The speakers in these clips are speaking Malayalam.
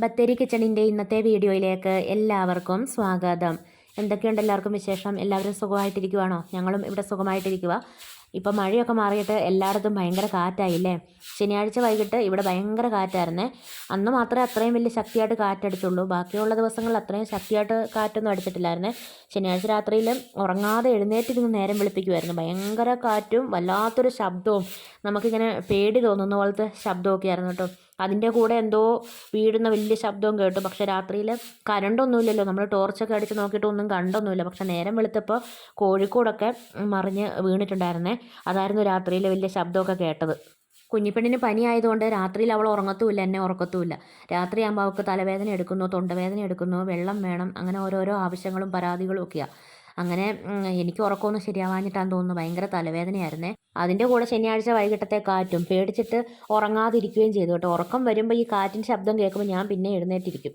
ബത്തേരി കിച്ചണിൻ്റെ ഇന്നത്തെ വീഡിയോയിലേക്ക് എല്ലാവർക്കും സ്വാഗതം. എന്തൊക്കെയുണ്ട് എല്ലാവർക്കും വിശേഷം? എല്ലാവരും സുഖമായിട്ടിരിക്കുവാണോ? ഞങ്ങളും ഇവിടെ സുഖമായിട്ടിരിക്കുക. ഇപ്പം മഴയൊക്കെ മാറിയിട്ട് എല്ലായിടത്തും ഭയങ്കര കാറ്റായില്ലേ. ശനിയാഴ്ച വൈകിട്ട് ഇവിടെ ഭയങ്കര കാറ്റായിരുന്നേ. അന്ന് മാത്രമേ അത്രയും വലിയ ശക്തിയായിട്ട് കാറ്റടിച്ചുള്ളൂ. ബാക്കിയുള്ള ദിവസങ്ങളിൽ അത്രയും ശക്തിയായിട്ട് കാറ്റൊന്നും അടിച്ചിട്ടില്ലായിരുന്നേ. ശനിയാഴ്ച രാത്രിയിൽ ഉറങ്ങാതെ എഴുന്നേറ്റിരുന്ന് നേരം വെളുപ്പിക്കുമായിരുന്നു. ഭയങ്കര കാറ്റും വല്ലാത്തൊരു ശബ്ദവും, നമുക്കിങ്ങനെ പേടി തോന്നുന്ന പോലത്തെ ശബ്ദമൊക്കെ ആയിരുന്നു കേട്ടോ. അതിൻ്റെ കൂടെ എന്തോ വീഴുന്ന വലിയ ശബ്ദവും കേട്ടു. പക്ഷേ രാത്രിയിൽ കറണ്ടൊന്നുമില്ലല്ലോ, നമ്മൾ ടോർച്ചൊക്കെ അടിച്ച് നോക്കിയിട്ട് ഒന്നും കണ്ടൊന്നുമില്ല. പക്ഷേ നേരം വെളുത്തപ്പോൾ കോഴിക്കോടൊക്കെ മറിഞ്ഞ് വീണിട്ടുണ്ടായിരുന്നേ. അതായിരുന്നു രാത്രിയിൽ വലിയ ശബ്ദമൊക്കെ കേട്ടത്. കുഞ്ഞിപ്പെണ്ണിന് പനി ആയതുകൊണ്ട് രാത്രിയിൽ അവൾ ഉറങ്ങത്തുമില്ല, എന്നെ ഉറക്കത്തുമില്ല. രാത്രിയാകുമ്പോൾ അവൾക്ക് തലവേദന എടുക്കുന്നു, തൊണ്ടവേദന എടുക്കുന്നു, വെള്ളം വേണം, അങ്ങനെ ഓരോരോ ആവശ്യങ്ങളും പരാതികളും ഒക്കെയാണ്. അങ്ങനെ എനിക്ക് ഉറക്കമൊന്നും ശരിയാവാഞ്ഞിട്ടാന്ന് തോന്നുന്നു, ഭയങ്കര തലവേദനയായിരുന്നേ. അതിൻ്റെ കൂടെ ശനിയാഴ്ച വൈകിട്ടത്തെ കാറ്റും പേടിച്ചിട്ട് ഉറങ്ങാതിരിക്കുകയും ചെയ്തു കേട്ടോ. ഉറക്കം വരുമ്പോൾ ഈ കാറ്റിൻ്റെ ശബ്ദം കേൾക്കുമ്പോൾ ഞാൻ പിന്നെ എഴുന്നേറ്റിരിക്കും.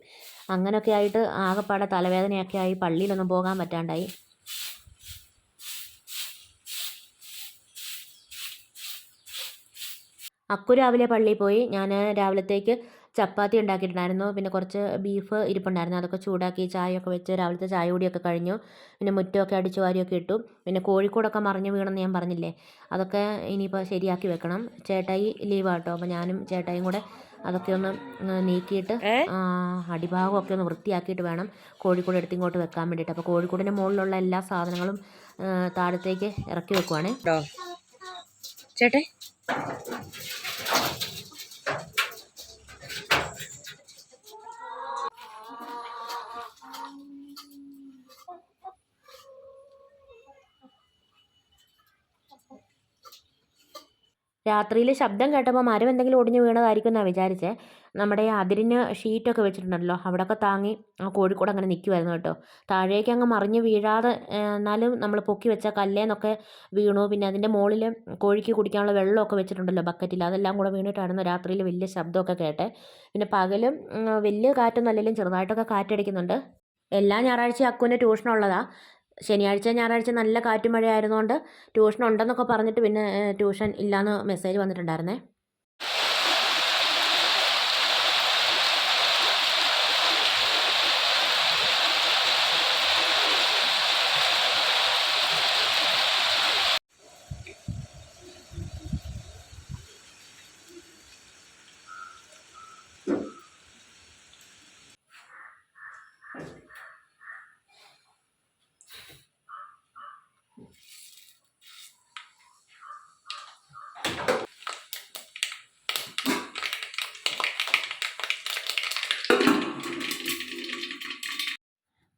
അങ്ങനെയൊക്കെ ആയിട്ട് ആകെപ്പാടെ തലവേദനയൊക്കെ ആയി പള്ളിയിലൊന്നും പോകാൻ പറ്റാണ്ടായി. അക്കു രാവിലെ പള്ളിയിൽ പോയി. ഞാൻ രാവിലത്തേക്ക് ചപ്പാത്തി ഉണ്ടാക്കിയിട്ടുണ്ടായിരുന്നു. പിന്നെ കുറച്ച് ബീഫ് ഇരിപ്പുണ്ടായിരുന്നു, അതൊക്കെ ചൂടാക്കി ചായയൊക്കെ വെച്ച് രാവിലത്തെ ചായ കൂടിയൊക്കെ കഴിഞ്ഞു. പിന്നെ മുറ്റമൊക്കെ അടിച്ചു വാരിയൊക്കെ ഇട്ടു. പിന്നെ കോഴിക്കോടൊക്കെ മറിഞ്ഞു വീണെന്ന് ഞാൻ പറഞ്ഞില്ലേ, അതൊക്കെ ഇനിയിപ്പോൾ ശരിയാക്കി വെക്കണം. ചേട്ടായി ലീവാട്ടോ, അപ്പോൾ ഞാനും ചേട്ടായും കൂടെ അതൊക്കെ ഒന്ന് നീക്കിയിട്ട് അടിഭാഗമൊക്കെ ഒന്ന് വൃത്തിയാക്കിയിട്ട് വേണം കോഴിക്കോട് എടുത്ത് ഇങ്ങോട്ട് വെക്കാൻ വേണ്ടിയിട്ട്. അപ്പോൾ കോഴിക്കോടിൻ്റെ മുകളിലുള്ള എല്ലാ സാധനങ്ങളും താഴത്തേക്ക് ഇറക്കി വെക്കുവാണേ ചേട്ടേ. രാത്രിയിൽ ശബ്ദം കേട്ടപ്പോൾ മരം എന്തെങ്കിലും ഒടിഞ്ഞ് വീണതായിരിക്കും എന്നാണ് വിചാരിച്ചേ. നമ്മുടെ അതിരിന് ഷീറ്റൊക്കെ വെച്ചിട്ടുണ്ടല്ലോ, അവിടെയൊക്കെ താങ്ങി കോഴിക്കോട് അങ്ങനെ നിൽക്കുമായിരുന്നു കേട്ടോ. താഴേക്ക് അങ്ങ് മറിഞ്ഞ് വീഴാതെ എന്നാലും നമ്മൾ പൊക്കി വെച്ച കല്ലേന്നൊക്കെ വീണു. പിന്നെ അതിൻ്റെ മുകളിൽ കോഴിക്ക് കുടിക്കാനുള്ള വെള്ളമൊക്കെ വെച്ചിട്ടുണ്ടല്ലോ ബക്കറ്റിൽ, അതെല്ലാം കൂടെ വീണിട്ടായിരുന്നു രാത്രിയിൽ വലിയ ശബ്ദമൊക്കെ കേട്ടെ. പിന്നെ പകലും വലിയ കാറ്റൊന്നും അല്ലെങ്കിലും ചെറുതായിട്ടൊക്കെ കാറ്റടിക്കുന്നുണ്ട്. എല്ലാ ഞായറാഴ്ചയും അക്കുവിൻ്റെ ട്യൂഷനുള്ളതാണ്. ശനിയാഴ്ച ഞായറാഴ്ച നല്ല കാറ്റും മഴ ആയിരുന്നുകൊണ്ട് ട്യൂഷൻ ഉണ്ടെന്നൊക്കെ പറഞ്ഞിട്ട് പിന്നെ ട്യൂഷൻ ഇല്ലയെന്ന് മെസ്സേജ് വന്നിട്ടുണ്ടായിരുന്നേ.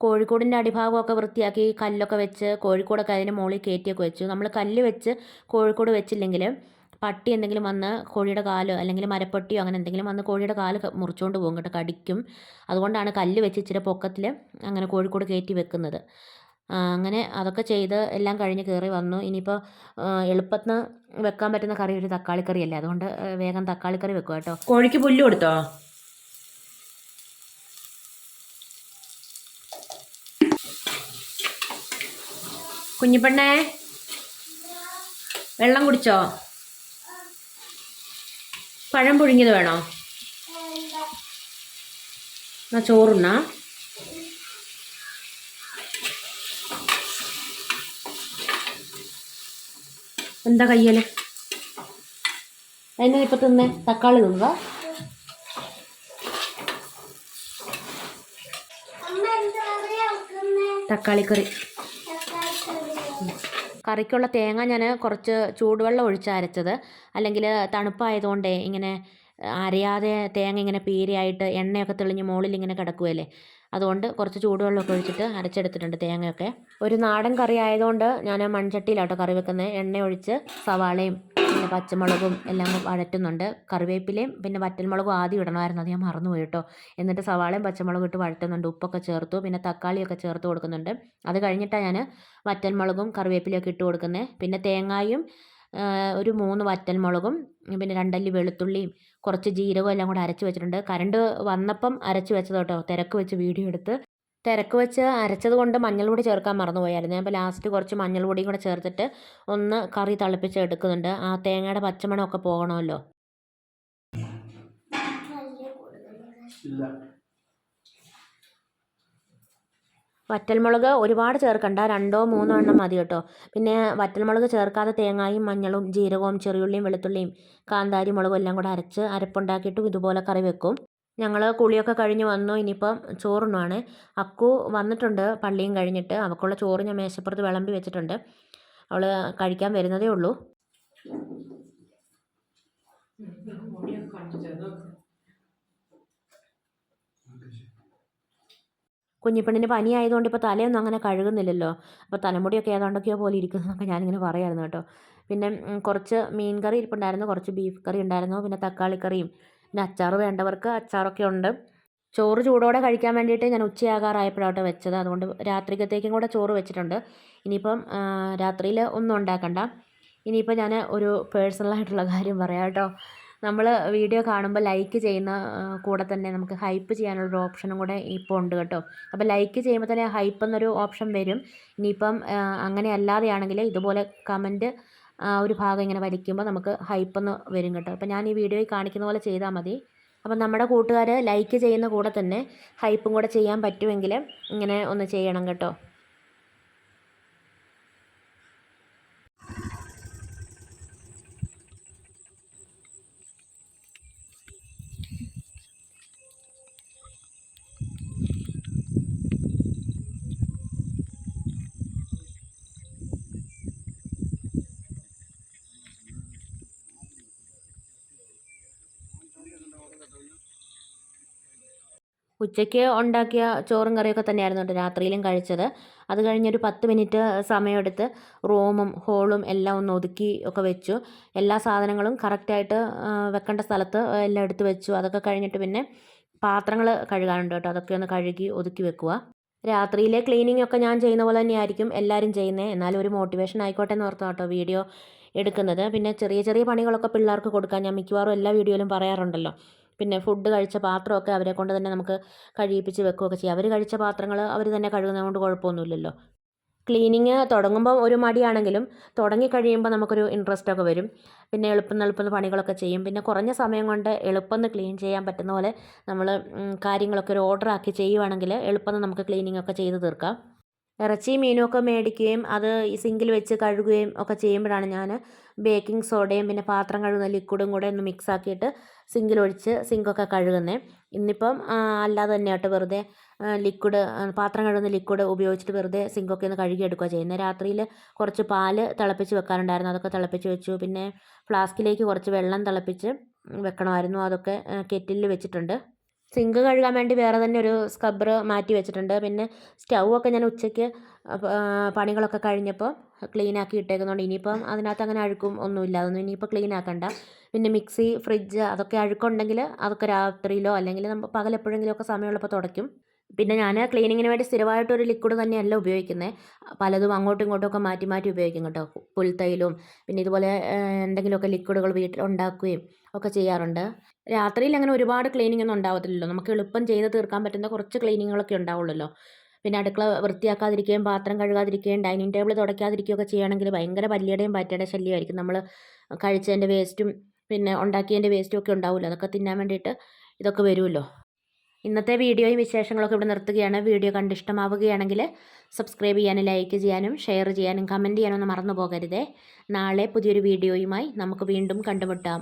കോഴിക്കോടിൻ്റെ അടിഭാഗമൊക്കെ വൃത്തിയാക്കി കല്ലൊക്കെ വെച്ച് കോഴിക്കോടൊക്കെ അതിന് മുകളിൽ കയറ്റിയൊക്കെ വെച്ചു. നമ്മൾ കല്ല് വെച്ച് കോഴിക്കോട് വെച്ചില്ലെങ്കിൽ പട്ടി എന്തെങ്കിലും വന്ന് കോഴിയുടെ കാല് അല്ലെങ്കിൽ മരപ്പട്ടിയോ അങ്ങനെ എന്തെങ്കിലും വന്ന് കോഴിയുടെ കാല് മുറിച്ചുകൊണ്ട് പോകും കേട്ടോ, കടിക്കും. അതുകൊണ്ടാണ് കല്ല് വെച്ച് ഇച്ചിരി പൊക്കത്തിൽ അങ്ങനെ കോഴിക്കോട് കയറ്റി വെക്കുന്നത്. അങ്ങനെ അതൊക്കെ ചെയ്ത് എല്ലാം കഴിഞ്ഞ് കയറി വന്നു. ഇനിയിപ്പോൾ എളുപ്പത്തിന് വെക്കാൻ പറ്റുന്ന കറി ഒരു തക്കാളിക്കറിയല്ലേ, അതുകൊണ്ട് വേഗം തക്കാളിക്കറി വെക്കുക കേട്ടോ. കോഴിക്ക് പുല്ല് കൊടുത്തോ? കുഞ്ഞിപ്പെണ്ണേ, വെള്ളം കുടിച്ചോ? പഴം പുഴുങ്ങിയത് വേണോ? എന്നാ ചോറുണ്ണാ. എന്താ കയ്യല്? അതിന് ഇപ്പം തിന്നേ, തക്കാളി തിന്നുക. തക്കാളിക്കറി. കറിക്കുള്ള തേങ്ങ ഞാൻ കുറച്ച് ചൂടുവെള്ളം ഒഴിച്ച് അരച്ചത്, അല്ലെങ്കിൽ തണുപ്പായതുകൊണ്ടേ ഇങ്ങനെ അരയാതെ തേങ്ങ ഇങ്ങനെ പീരയായിട്ട് എണ്ണയൊക്കെ തെളിഞ്ഞ് മുകളിൽ ഇങ്ങനെ കിടക്കുകയല്ലേ, അതുകൊണ്ട് കുറച്ച് ചൂടുവെള്ളമൊക്കെ ഒഴിച്ചിട്ട് അരച്ചെടുത്തിട്ടുണ്ട് തേങ്ങയൊക്കെ. ഒരു നാടൻ കറി ആയതുകൊണ്ട് ഞാൻ മൺചട്ടിയിലാട്ടോ കറി വെക്കുന്നത്. എണ്ണ ഒഴിച്ച് സവാളയും പിന്നെ പച്ചമുളകും എല്ലാം വഴറ്റുന്നുണ്ട്. കറിവേപ്പിലയും പിന്നെ വറ്റൽമുളകും ആദ്യം ഇടണമായിരുന്നു, അത് ഞാൻ മറന്നുപോയി കേട്ടോ. എന്നിട്ട് സവാളയും പച്ചമുളകും ഇട്ട് വഴറ്റുന്നുണ്ട്, ഉപ്പൊക്കെ ചേർത്തു, പിന്നെ തക്കാളിയൊക്കെ ചേർത്ത് കൊടുക്കുന്നുണ്ട്. അത് കഴിഞ്ഞിട്ടാണ് ഞാൻ വറ്റൽമുളകും കറിവേപ്പിലയൊക്കെ ഇട്ട് കൊടുക്കുന്നത്. പിന്നെ തേങ്ങായും ഒരു 3 വറ്റൽമുളകും പിന്നെ 2 അല്ലി വെളുത്തുള്ളിയും കുറച്ച് ജീരകവും എല്ലാം കൂടെ അരച്ച് വെച്ചിട്ടുണ്ട്. കറണ്ട് വന്നപ്പം അരച്ച് വെച്ചത് കേട്ടോ, തിരക്ക് വെച്ച് വീഡിയോ എടുത്ത്. തിരക്ക് വെച്ച് അരച്ചത് കൊണ്ട് മഞ്ഞൾപ്പൊടി ചേർക്കാൻ മറന്നുപോയായിരുന്നു. അപ്പോൾ ലാസ്റ്റ് കുറച്ച് മഞ്ഞൾപ്പൊടിയും കൂടെ ചേർത്തിട്ട് ഒന്ന് കറി തിളപ്പിച്ച് എടുക്കുന്നുണ്ട്. ആ തേങ്ങയുടെ പച്ചമണമൊക്കെ പോകണമല്ലോ. വറ്റൽമുളക് ഒരുപാട് ചേർക്കണ്ട, 2-3 എണ്ണം മതി കേട്ടോ. പിന്നെ വറ്റൽമുളക് ചേർക്കാതെ തേങ്ങയും മഞ്ഞളും ജീരകവും ചെറിയുള്ളിയും വെളുത്തുള്ളിയും കാന്താരി മുളകും എല്ലാം കൂടെ അരച്ച് അരപ്പുണ്ടാക്കിയിട്ടും ഇതുപോലെ കറി വെക്കും. ഞങ്ങൾ കുളിയൊക്കെ കഴിഞ്ഞ് വന്നു. ഇനിയിപ്പം ചോറുണ്ണുവാണ്. അക്കു വന്നിട്ടുണ്ട് പള്ളിയും കഴിഞ്ഞിട്ട്. അവൾക്കുള്ള ചോറ് ഞാൻ മേശപ്പുറത്ത് വിളമ്പി വെച്ചിട്ടുണ്ട്. അവൾ കഴിക്കാൻ വരുന്നതേ ഉള്ളൂ. കുഞ്ഞിപ്പെണ്ണിന് പനി ആയതുകൊണ്ട് ഇപ്പോൾ തലയൊന്നും അങ്ങനെ കഴുകുന്നില്ലല്ലോ. അപ്പോൾ തലമുടിയൊക്കെ ഏതാണ്ടൊക്കെയോ പോലെ ഇരിക്കുന്നതൊക്കെ ഞാനിങ്ങനെ പറയായിരുന്നു കേട്ടോ. പിന്നെ കുറച്ച് മീൻ കറി ഇരിപ്പുണ്ടായിരുന്നു, കുറച്ച് ബീഫ് കറി ഉണ്ടായിരുന്നു, പിന്നെ തക്കാളിക്കറിയും, പിന്നെ അച്ചാർ വേണ്ടവർക്ക് അച്ചാറൊക്കെ ഉണ്ട്. ചോറ് ചൂടോടെ കഴിക്കാൻ വേണ്ടിയിട്ട് ഞാൻ ഉച്ചയാകാറായപ്പോഴാട്ടോ വെച്ചത്. അതുകൊണ്ട് രാത്രിക്കത്തേക്കും കൂടെ ചോറ് വെച്ചിട്ടുണ്ട്. ഇനിയിപ്പം രാത്രിയിൽ ഒന്നും ഉണ്ടാക്കണ്ട. ഇനിയിപ്പോൾ ഞാൻ ഒരു പേഴ്സണലായിട്ടുള്ള കാര്യം പറയാം കേട്ടോ. നമ്മൾ വീഡിയോ കാണുമ്പോൾ ലൈക്ക് ചെയ്യുന്ന കൂടെ തന്നെ നമുക്ക് ഹൈപ്പ് ചെയ്യാനുള്ളൊരു ഓപ്ഷനും കൂടെ ഇപ്പോൾ ഉണ്ട് കേട്ടോ. അപ്പോൾ ലൈക്ക് ചെയ്യുമ്പോൾ തന്നെ ഹൈപ്പ് എന്നൊരു ഓപ്ഷൻ വരും. ഇനിയിപ്പം അങ്ങനെ അല്ലാതെയാണെങ്കിൽ ഇതുപോലെ കമൻറ്റ് ഒരു ഭാഗം ഇങ്ങനെ വലിക്കുമ്പോൾ നമുക്ക് ഹൈപ്പ് എന്ന് വരും കേട്ടോ. അപ്പോൾ ഞാൻ ഈ വീഡിയോയിൽ കാണിക്കുന്ന പോലെ ചെയ്താൽ മതി. അപ്പം നമ്മുടെ കൂട്ടുകാർ ലൈക്ക് ചെയ്യുന്ന കൂടെ തന്നെ ഹൈപ്പും കൂടെ ചെയ്യാൻ പറ്റുമെങ്കിൽ ഇങ്ങനെ ഒന്ന് ചെയ്യണം കേട്ടോ. ഉച്ചയ്ക്ക് ഉണ്ടാക്കിയ ചോറും കറിയൊക്കെ തന്നെയായിരുന്നു കേട്ടോ രാത്രിയിലും കഴിച്ചത്. അത് കഴിഞ്ഞൊരു 10 മിനിറ്റ് സമയമെടുത്ത് റൂമും ഹോളും എല്ലാം ഒന്ന് ഒതുക്കി ഒക്കെ വെച്ചു. എല്ലാ സാധനങ്ങളും കറക്റ്റായിട്ട് വെക്കേണ്ട സ്ഥലത്ത് എല്ലാം എടുത്ത് വെച്ചു. അതൊക്കെ കഴിഞ്ഞിട്ട് പിന്നെ പാത്രങ്ങൾ കഴുകാനുണ്ട് കേട്ടോ. അതൊക്കെ ഒന്ന് കഴുകി ഒതുക്കി വെക്കുക. രാത്രിയിലെ ക്ലീനിങ് ഒക്കെ ഞാൻ ചെയ്യുന്ന പോലെ തന്നെയായിരിക്കും എല്ലാവരും ചെയ്യുന്നത്. എന്നാലും ഒരു മോട്ടിവേഷൻ ആയിക്കോട്ടെ എന്ന് ഓർത്താ കേട്ടോ വീഡിയോ എടുക്കുന്നത്. പിന്നെ ചെറിയ ചെറിയ പണികളൊക്കെ പിള്ളേർക്ക് കൊടുക്കാൻ ഞാൻ മിക്കവാറും എല്ലാ വീഡിയോയിലും പറയാറുണ്ടല്ലോ. പിന്നെ ഫുഡ് കഴിച്ച പാത്രമൊക്കെ അവരെ കൊണ്ട് തന്നെ നമുക്ക് കഴുകിപ്പിച്ച് വെക്കുകയൊക്കെ ചെയ്യാം. അവർ കഴിച്ച പാത്രങ്ങൾ അവർ തന്നെ കഴുകുന്നത് കൊണ്ട് കുഴപ്പമൊന്നുമില്ലല്ലോ. ക്ലീനിങ് തുടങ്ങുമ്പോൾ ഒരു മടിയാണെങ്കിലും തുടങ്ങിക്കഴിയുമ്പോൾ നമുക്കൊരു ഇൻട്രസ്റ്റൊക്കെ വരും. പിന്നെ എളുപ്പം പണികളൊക്കെ ചെയ്യും. പിന്നെ കുറഞ്ഞ സമയം കൊണ്ട് എളുപ്പം ക്ലീൻ ചെയ്യാൻ പറ്റുന്ന പോലെ നമ്മൾ കാര്യങ്ങളൊക്കെ ഒരു ഓർഡറാക്കി ചെയ്യുവാണെങ്കിൽ എളുപ്പം നമുക്ക് ക്ലീനിങ് ഒക്കെ ചെയ്ത് തീർക്കാം. ഇറച്ചി മീനുമൊക്കെ മേടിക്കുകയും അത് ഈ സിങ്കിൽ വെച്ച് കഴുകുകയും ഒക്കെ ചെയ്യുമ്പോഴാണ് ഞാൻ ബേക്കിംഗ് സോഡയും പിന്നെ പാത്രം കഴുകുന്ന ലിക്വിഡും കൂടെ ഒന്ന് മിക്സ് ആക്കിയിട്ട് സിങ്കിലൊഴിച്ച് സിങ്കൊക്കെ കഴുകുന്നത്. ഇന്നിപ്പം അല്ലാതെ തന്നെ കേട്ടോ വെറുതെ ലിക്വിഡ് പാത്രം കഴുകുന്ന ലിക്വിഡ് ഉപയോഗിച്ചിട്ട് വെറുതെ സിങ്കൊക്കെ ഒന്ന് കഴുകിയെടുക്കുക ചെയ്യുന്നത്. രാത്രിയിൽ കുറച്ച് പാല് തിളപ്പിച്ച് വെക്കാനുണ്ടായിരുന്നു, അതൊക്കെ തിളപ്പിച്ച് വെച്ചു. പിന്നെ ഫ്ലാസ്കിലേക്ക് കുറച്ച് വെള്ളം തിളപ്പിച്ച് വെക്കണമായിരുന്നു, അതൊക്കെ കെറ്റിലിൽ വെച്ചിട്ടുണ്ട്. സിങ്ക് കഴുകാൻ വേണ്ടി വേറെ തന്നെ ഒരു സ്ക്രബ്ബർ മാറ്റി വെച്ചിട്ടുണ്ട്. പിന്നെ സ്റ്റൗവൊക്കെ ഞാൻ ഉച്ചയ്ക്ക് പണികളൊക്കെ കഴിഞ്ഞപ്പോൾ ക്ലീൻ ആക്കി ഇട്ടേക്കുന്നതുകൊണ്ട് ഇനിയിപ്പം അതിനകത്ത് അങ്ങനെ അഴുക്കും ഒന്നുമില്ല, അതൊന്നും ഇനിയിപ്പോൾ ക്ലീൻ ആക്കണ്ട. പിന്നെ മിക്സി, ഫ്രിഡ്ജ് അതൊക്കെ അഴുക്കുണ്ടെങ്കിൽ അതൊക്കെ രാത്രിയിലോ അല്ലെങ്കിൽ നമ്മൾ പകലെപ്പോഴെങ്കിലുമൊക്കെ സമയമുള്ളപ്പോൾ തുടയ്ക്കും. പിന്നെ ഞാൻ ക്ലീനിങ്ങിന് വേണ്ടി സ്ഥിരമായിട്ടൊരു ലിക്വിഡ് തന്നെയല്ല ഉപയോഗിക്കുന്നത്. പലതും അങ്ങോട്ടും ഇങ്ങോട്ടും ഒക്കെ മാറ്റി മാറ്റി ഉപയോഗിക്കും കേട്ടോ. പുൽത്തൈലും പിന്നെ ഇതുപോലെ എന്തെങ്കിലുമൊക്കെ ലിക്വിഡുകൾ വീട്ടിൽ ഉണ്ടാക്കുകയും ഒക്കെ ചെയ്യാറുണ്ട്. രാത്രിയിൽ അങ്ങനെ ഒരുപാട് ക്ലീനിങ് ഒന്നും ഉണ്ടാവത്തില്ലല്ലോ. നമുക്ക് എളുപ്പം ചെയ്ത് തീർക്കാൻ പറ്റുന്ന കുറച്ച് ക്ലീനിങ്ങുകളൊക്കെ ഉണ്ടാവുള്ളല്ലോ. പിന്നെ അടുക്കള വൃത്തിയാക്കാതിരിക്കുകയും പാത്രം കഴുകാതിരിക്കുകയും ഡൈനിങ് ടേബിൾ തുടയ്ക്കാതിരിക്കുകയൊക്കെ ചെയ്യുകയാണെങ്കിൽ ഭയങ്കര പല്ലിയുടെയും പാറ്റയുടെ ശല്യമായിരിക്കും. നമ്മൾ കഴിച്ചതിൻ്റെ വേസ്റ്റും പിന്നെ ഉണ്ടാക്കിയതിൻ്റെ വേസ്റ്റും ഒക്കെ ഉണ്ടാവുമല്ലോ, അതൊക്കെ തിന്നാൻ വേണ്ടിയിട്ട് ഇതൊക്കെ വരുമല്ലോ. ഇന്നത്തെ വീഡിയോയും വിശേഷങ്ങളൊക്കെ ഇവിടെ നിർത്തുകയാണ്. വീഡിയോ കണ്ട് ഇഷ്ടമാവുകയാണെങ്കിൽ സബ്സ്ക്രൈബ് ചെയ്യാനും ലൈക്ക് ചെയ്യാനും ഷെയർ ചെയ്യാനും കമൻറ്റ് ചെയ്യാനൊന്നും മറന്നു പോകരുതേ. നാളെ പുതിയൊരു വീഡിയോയുമായി നമുക്ക് വീണ്ടും കണ്ടുമുട്ടാം.